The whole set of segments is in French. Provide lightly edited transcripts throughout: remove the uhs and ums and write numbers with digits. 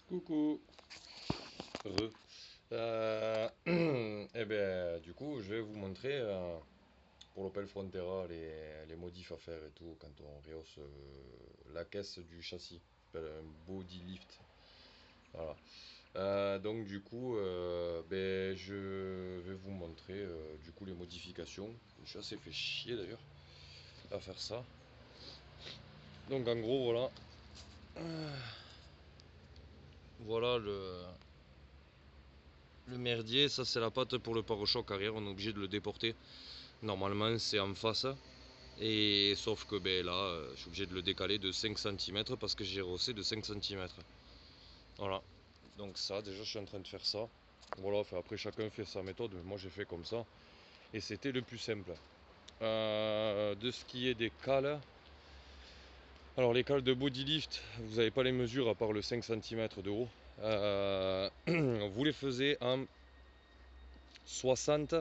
Coucou. Re. Eh ben, du coup, je vais vous montrer pour l'Opel Frontera les modifs à faire et tout quand on rehausse la caisse du châssis. Ça s'appelle un body lift. Voilà. Donc du coup, ben, je vais vous montrer du coup les modifications. Je suis assez fait chier d'ailleurs à faire ça. Donc en gros, voilà. Voilà le merdier. Ça c'est la patte pour le pare-choc arrière. On est obligé de le déporter. Normalement c'est en face. Et sauf que ben, là, je suis obligé de le décaler de 5 cm parce que j'ai rehaussé de 5 cm. Voilà. Donc ça, déjà, je suis en train de faire ça. Voilà, enfin, après, chacun fait sa méthode, mais moi, j'ai fait comme ça. Et c'était le plus simple. De ce qui est des cales. Alors, les cales de bodylift, vous n'avez pas les mesures à part le 5 cm de haut. Vous les faisiez en 60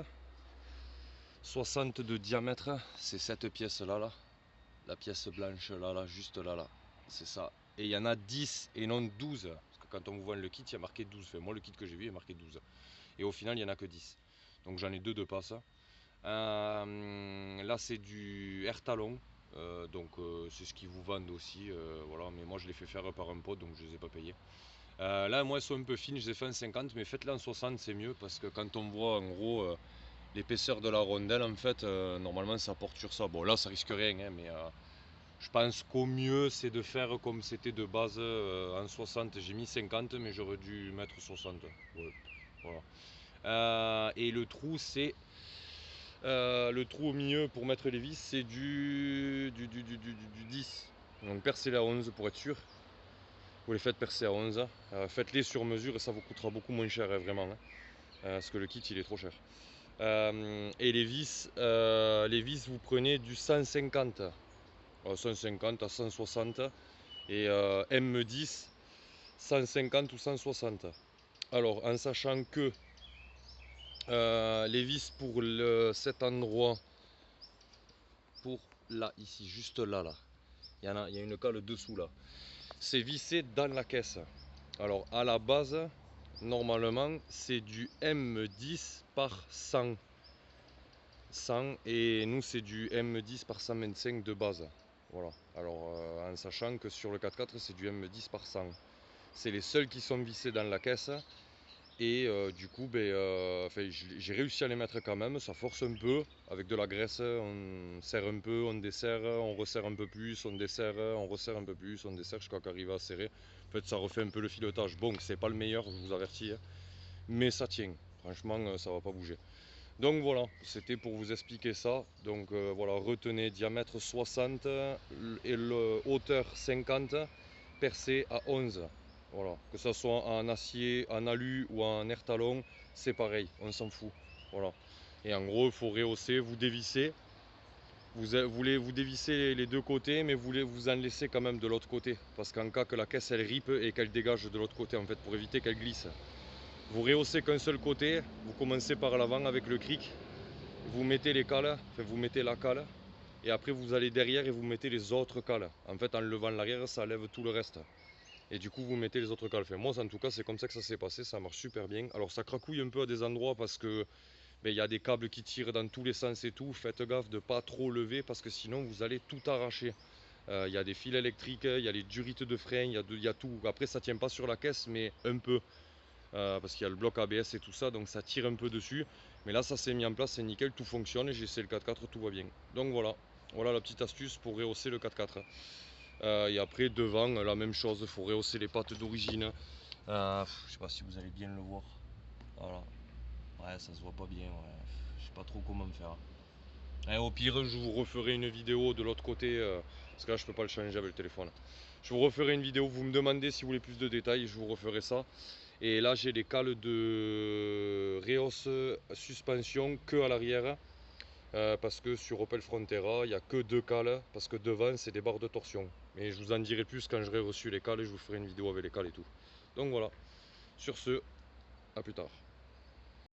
de diamètre. C'est cette pièce-là, là. La pièce blanche là, juste là, c'est ça. Et il y en a 10 et non 12. Parce que quand on vous vend le kit, il y a marqué 12. Enfin, moi, le kit que j'ai vu, il y a marqué 12. Et au final, il n'y en a que 10. Donc j'en ai deux de passe. Là, c'est du air talon. C'est ce qu'ils vous vendent aussi. Voilà. Mais moi, je l'ai fait faire par un pote, donc je ne les ai pas payés. Là, moi, elles sont un peu fines. Je les ai fait en 50, mais faites-les en 60, c'est mieux. Parce que quand on voit en gros l'épaisseur de la rondelle, en fait, normalement, ça porte sur ça. Bon, là, ça risque rien, hein, mais. Je pense qu'au mieux, c'est de faire comme c'était de base en 60. J'ai mis 50, mais j'aurais dû mettre 60. Ouais, voilà. Et le trou, c'est. Le trou au milieu pour mettre les vis, c'est du 10. Donc percez-les à 11 pour être sûr. Vous les faites percer à 11. Faites-les sur mesure et ça vous coûtera beaucoup moins cher, hein, vraiment. Hein. Parce que le kit, il est trop cher. Et les vis, vous prenez du 150. 150 à 160 et M10 150 ou 160. Alors en sachant que les vis pour cet endroit, pour là, ici, juste là, il y a une cale dessous là, c'est vissé dans la caisse. Alors à la base, normalement, c'est du M10 par 100. 100 et nous c'est du M10 par 125 de base. Voilà. Alors en sachant que sur le 4x4 c'est du M10 par 100. C'est les seuls qui sont vissés dans la caisse. Et du coup, j'ai réussi à les mettre quand même. Ça force un peu avec de la graisse. On serre un peu, on desserre, on resserre un peu plus, on desserre, on resserre un peu plus, on desserre jusqu'à qu'arrive à serrer. En fait, ça refait un peu le filetage. Bon, c'est pas le meilleur, je vous avertis, hein, mais ça tient. Franchement, ça va pas bouger. Donc voilà, c'était pour vous expliquer ça. Donc voilà, retenez diamètre 60 et le hauteur 50, percé à 11. Voilà, que ce soit en acier, en alu ou en air talon, c'est pareil, on s'en fout. Voilà. Et en gros, il faut rehausser, vous dévissez. Vous dévissez les deux côtés, mais vous en laissez quand même de l'autre côté. Parce qu'en cas que la caisse elle ripe et qu'elle dégage de l'autre côté, en fait, pour éviter qu'elle glisse. Vous rehaussez qu'un seul côté, vous commencez par l'avant avec le cric, vous mettez les cales, enfin vous mettez la cale, et après vous allez derrière et vous mettez les autres cales. En fait en levant l'arrière ça lève tout le reste. Et du coup vous mettez les autres cales. Enfin, moi en tout cas c'est comme ça que ça s'est passé, ça marche super bien. Alors ça cracouille un peu à des endroits parce que y a des câbles qui tirent dans tous les sens et tout. Faites gaffe de ne pas trop lever parce que sinon vous allez tout arracher. Il y a des fils électriques, il y a les durites de frein, il y a tout. Après ça tient pas sur la caisse mais un peu. Parce qu'il y a le bloc ABS et tout ça, donc ça tire un peu dessus. Mais là, ça s'est mis en place, c'est nickel, tout fonctionne. J'ai essayé le 4x4, tout va bien. Donc voilà, voilà la petite astuce pour rehausser le 4x4. Et après, devant, la même chose, il faut rehausser les pattes d'origine. Je sais pas si vous allez bien le voir. Voilà. Ouais, ça se voit pas bien. Ouais. Je sais pas trop comment faire. Et au pire, je vous referai une vidéo de l'autre côté, parce que là, je peux pas le changer avec le téléphone. Je vous referai une vidéo, vous me demandez si vous voulez plus de détails, je vous referai ça. Et là, j'ai les cales de réhausse suspension que à l'arrière. Parce que sur Opel Frontera, il n'y a que deux cales, parce que devant, c'est des barres de torsion. Mais je vous en dirai plus quand j'aurai reçu les cales et je vous ferai une vidéo avec les cales et tout. Donc voilà. Sur ce, à plus tard.